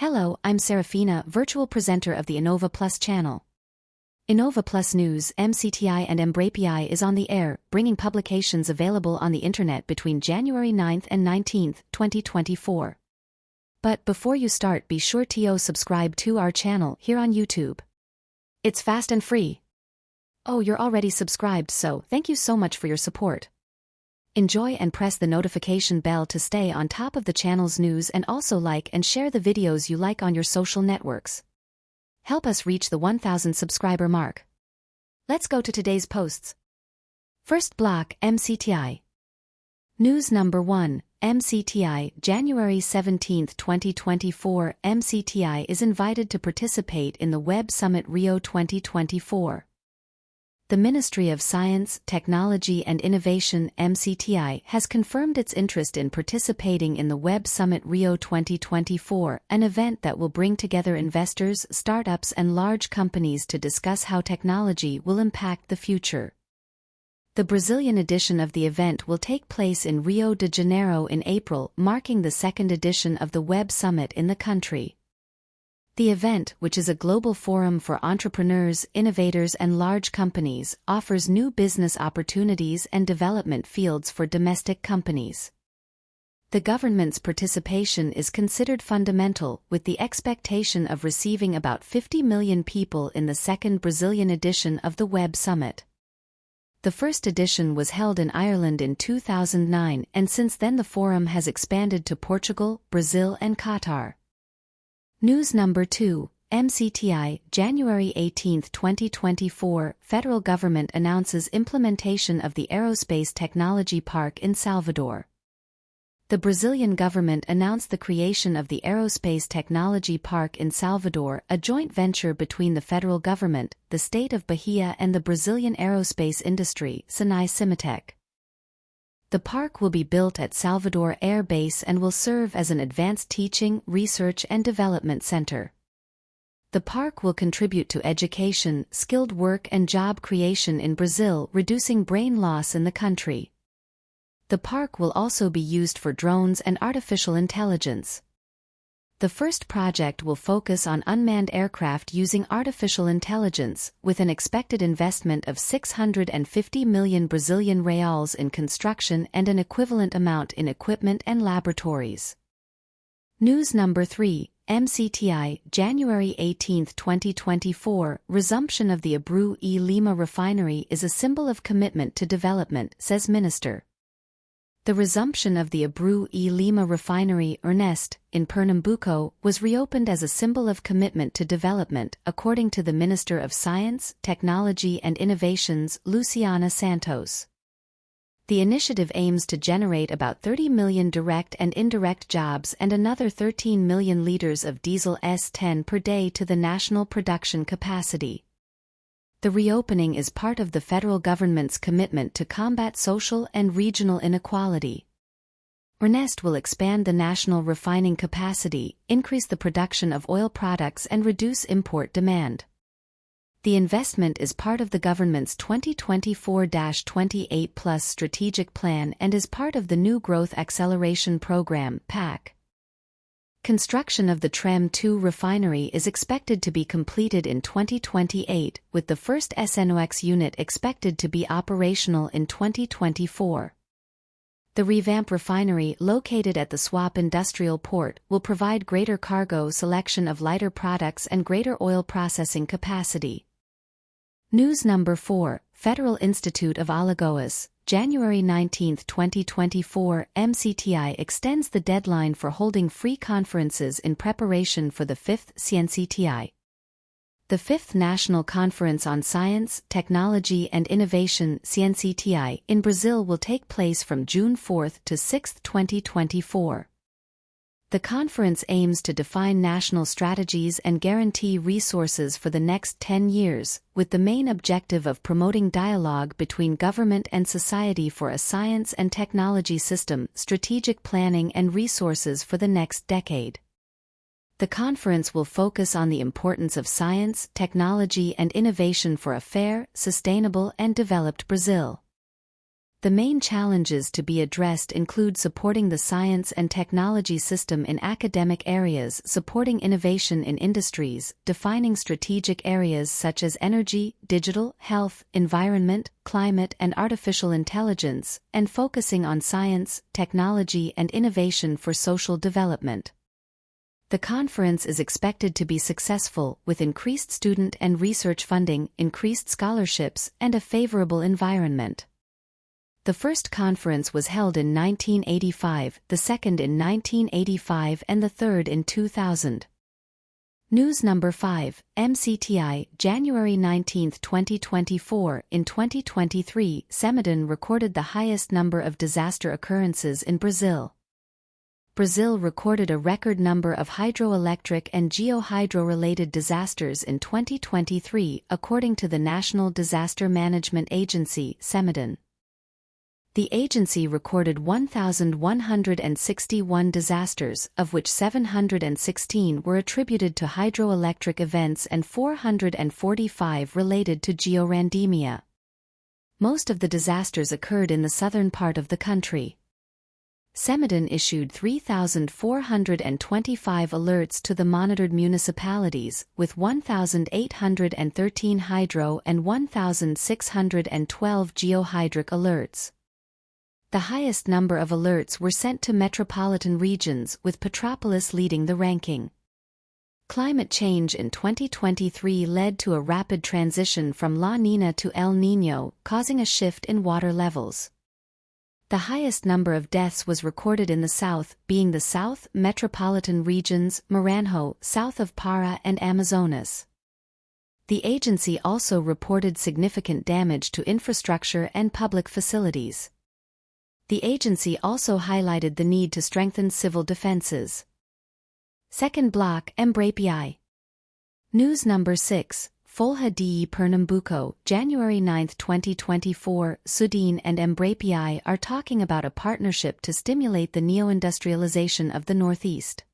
Hello, I'm Serafina, virtual presenter of the Innova Plus channel. Innova Plus News, MCTI and Embrapii is on the air, bringing publications available on the internet between January 9th and 19th, 2024. But before you start, be sure to subscribe to our channel here on YouTube. It's fast and free. Oh, you're already subscribed, so thank you so much for your support. Enjoy and press the notification bell to stay on top of the channel's news, and also like and share the videos you like on your social networks. Help us reach the 1,000 subscriber mark. Let's go to today's posts. First block, MCTI. News number 1, MCTI, January 17, 2024. MCTI is invited to participate in the Web Summit Rio 2024. The Ministry of Science, Technology and Innovation (MCTI) has confirmed its interest in participating in the Web Summit Rio 2024, an event that will bring together investors, startups and large companies to discuss how technology will impact the future. The Brazilian edition of the event will take place in Rio de Janeiro in April, marking the second edition of the Web Summit in the country. The event, which is a global forum for entrepreneurs, innovators and large companies, offers new business opportunities and development fields for domestic companies. The government's participation is considered fundamental, with the expectation of receiving about 50 million people in the second Brazilian edition of the Web Summit. The first edition was held in Ireland in 2009, and since then the forum has expanded to Portugal, Brazil and Qatar. News number 2, MCTI, January 18, 2024. Federal government announces implementation of the Aerospace Technology Park in Salvador. The Brazilian government announced the creation of the Aerospace Technology Park in Salvador, a joint venture between the federal government, the state of Bahia and the Brazilian aerospace industry, CNCTI. The park will be built at Salvador Air Base and will serve as an advanced teaching, research and development center. The park will contribute to education, skilled work and job creation in Brazil, reducing brain loss in the country. The park will also be used for drones and artificial intelligence. The first project will focus on unmanned aircraft using artificial intelligence, with an expected investment of 650 million Brazilian reals in construction and an equivalent amount in equipment and laboratories. News number 3, MCTI, January 18, 2024. Resumption of the Abreu e Lima Refinery is a symbol of commitment to development, says Minister. The resumption of the Abreu e Lima Refinery, Ernest, in Pernambuco, was reopened as a symbol of commitment to development, according to the Minister of Science, Technology and Innovations, Luciana Santos. The initiative aims to generate about 30 million direct and indirect jobs and another 13 million liters of diesel S10 per day to the national production capacity. The reopening is part of the federal government's commitment to combat social and regional inequality. Ernest will expand the national refining capacity, increase the production of oil products and reduce import demand. The investment is part of the government's 2024-28 Plus strategic plan and is part of the New Growth Acceleration Program (PAC). Construction of the TREM II refinery is expected to be completed in 2028, with the first SNOX unit expected to be operational in 2024. The revamped refinery, located at the Swap Industrial Port, will provide greater cargo selection of lighter products and greater oil processing capacity. News number 4, Federal Institute of Alagoas, January 19, 2024. MCTI extends the deadline for holding free conferences in preparation for the 5th CNCTI. The 5th National Conference on Science, Technology and Innovation (CNCTI) in Brazil will take place from June 4 to 6, 2024. The conference aims to define national strategies and guarantee resources for the next 10 years, with the main objective of promoting dialogue between government and society for a science and technology system, strategic planning and resources for the next decade. The conference will focus on the importance of science, technology and innovation for a fair, sustainable and developed Brazil. The main challenges to be addressed include supporting the science and technology system in academic areas, supporting innovation in industries, defining strategic areas such as energy, digital, health, environment, climate and artificial intelligence, and focusing on science, technology and innovation for social development. The conference is expected to be successful, with increased student and research funding, increased scholarships, and a favorable environment. The first conference was held in 1985, the second in 1985 and the third in 2000. News number 5, MCTI, January 19, 2024. In 2023, Cemaden recorded the highest number of disaster occurrences in Brazil. Brazil recorded a record number of hydroelectric and geohydro-related disasters in 2023, according to the National Disaster Management Agency, Cemaden. The agency recorded 1,161 disasters, of which 716 were attributed to hydroelectric events and 445 related to georandemia. Most of the disasters occurred in the southern part of the country. Cemaden issued 3,425 alerts to the monitored municipalities, with 1,813 hydro and 1,612 geohydric alerts. The highest number of alerts were sent to metropolitan regions, with Petropolis leading the ranking. Climate change in 2023 led to a rapid transition from La Niña to El Niño, causing a shift in water levels. The highest number of deaths was recorded in the south, being the South Metropolitan Regions, Maranhão, south of Para and Amazonas. The agency also reported significant damage to infrastructure and public facilities. The agency also highlighted the need to strengthen civil defenses. Second block, Embrapii. News number 6, FOLHA DE PERNAMBUCO, January 9, 2024. Sudene and Embrapii are talking about a partnership to stimulate the neo-industrialization of the Northeast.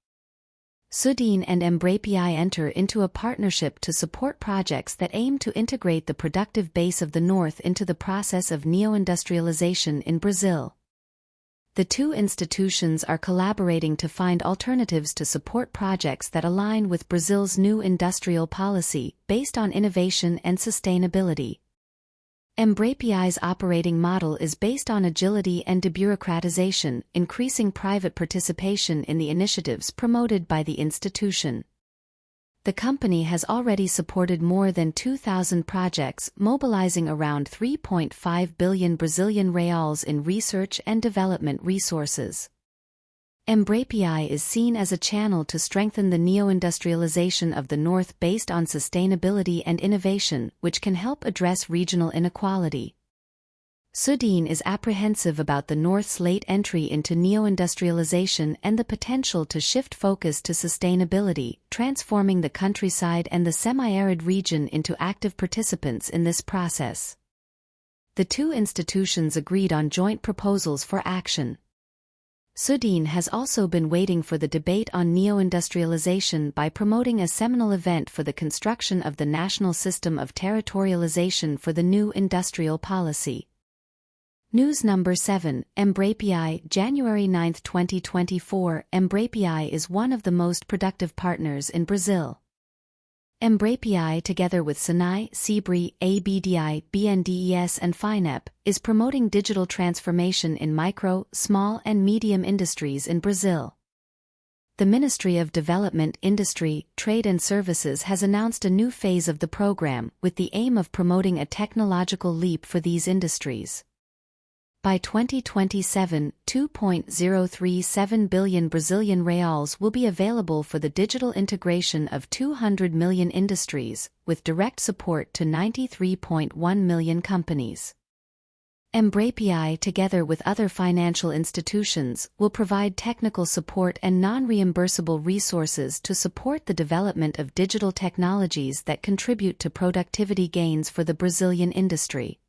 Sudene and Embrapii enter into a partnership to support projects that aim to integrate the productive base of the North into the process of neo-industrialization in Brazil. The two institutions are collaborating to find alternatives to support projects that align with Brazil's new industrial policy, based on innovation and sustainability. Embrapii's operating model is based on agility and debureaucratization, increasing private participation in the initiatives promoted by the institution. The company has already supported more than 2,000 projects, mobilizing around 3.5 billion Brazilian reals in research and development resources. Embrapii is seen as a channel to strengthen the neo-industrialization of the North based on sustainability and innovation, which can help address regional inequality. Sudene is apprehensive about the North's late entry into neo-industrialization and the potential to shift focus to sustainability, transforming the countryside and the semi-arid region into active participants in this process. The two institutions agreed on joint proposals for action. Sudene has also been waiting for the debate on neo-industrialization by promoting a seminal event for the construction of the national system of territorialization for the new industrial policy. News number 7, Embrapii, January 9, 2024. Embrapii is one of the most productive partners in Brazil. Embrapii, together with SENAI, SEBRE, ABDI, BNDES and FINEP, is promoting digital transformation in micro, small and medium industries in Brazil. The Ministry of Development, Industry, Trade and Services has announced a new phase of the program, with the aim of promoting a technological leap for these industries. By 2027, 2.037 billion Brazilian reals will be available for the digital integration of 200 million industries, with direct support to 93.1 million companies. Embrapii, together with other financial institutions, will provide technical support and non-reimbursable resources to support the development of digital technologies that contribute to productivity gains for the Brazilian industry.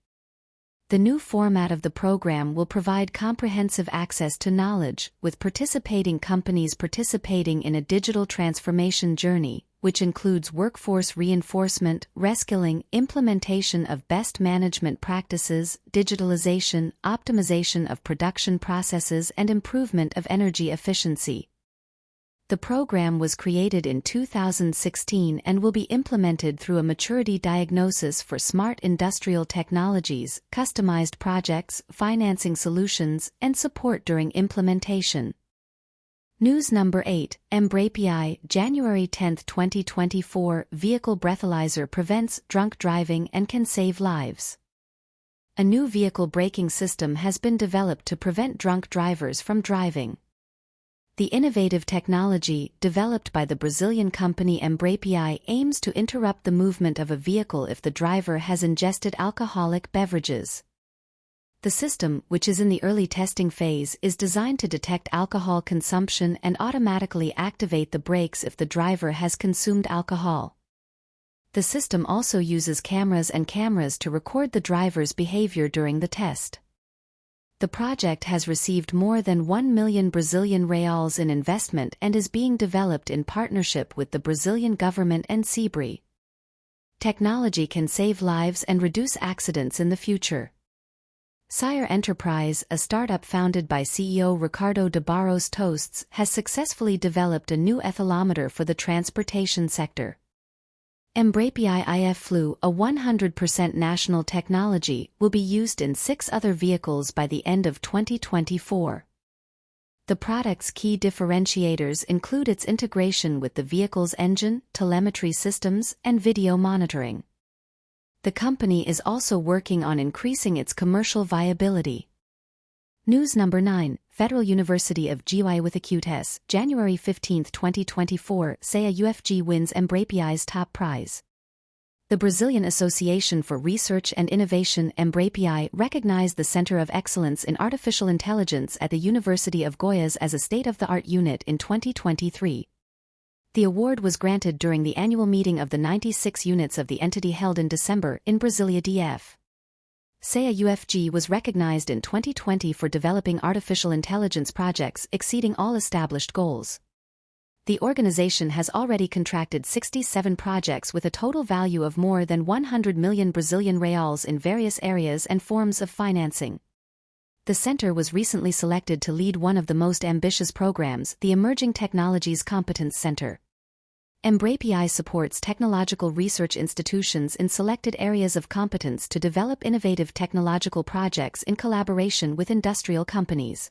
The new format of the program will provide comprehensive access to knowledge, with participating companies participating in a digital transformation journey, which includes workforce reinforcement, reskilling, implementation of best management practices, digitalization, optimization of production processes, and improvement of energy efficiency. The program was created in 2016 and will be implemented through a maturity diagnosis for smart industrial technologies, customized projects, financing solutions, and support during implementation. News number 8, Embrapii, January 10, 2024, vehicle breathalyzer prevents drunk driving and can save lives. A new vehicle braking system has been developed to prevent drunk drivers from driving. The innovative technology, developed by the Brazilian company Embrapii, aims to interrupt the movement of a vehicle if the driver has ingested alcoholic beverages. The system, which is in the early testing phase, is designed to detect alcohol consumption and automatically activate the brakes if the driver has consumed alcohol. The system also uses cameras to record the driver's behavior during the test. The project has received more than 1 million Brazilian reals in investment and is being developed in partnership with the Brazilian government and Sebre. Technology can save lives and reduce accidents in the future. Sire Enterprise, a startup founded by CEO Ricardo de Barros Tostes, has successfully developed a new ethanometer for the transportation sector. Embrapii IFAL, a 100% national technology, will be used in 6 other vehicles by the end of 2024. The product's key differentiators include its integration with the vehicle's engine, telemetry systems, and video monitoring. The company is also working on increasing its commercial viability. News number 9, Federal University of GY with Acutes, January 15, 2024, SEA UFG wins Embrapii's top prize. The Brazilian Association for Research and Innovation, Embrapii, recognized the Center of Excellence in Artificial Intelligence at the University of Goiás as a state-of-the-art unit in 2023. The award was granted during the annual meeting of the 96 units of the entity held in December in Brasilia DF. SEA UFG was recognized in 2020 for developing artificial intelligence projects exceeding all established goals. The organization has already contracted 67 projects with a total value of more than 100 million Brazilian reals in various areas and forms of financing. The center was recently selected to lead one of the most ambitious programs, the Emerging Technologies Competence Center. Embrapii supports technological research institutions in selected areas of competence to develop innovative technological projects in collaboration with industrial companies.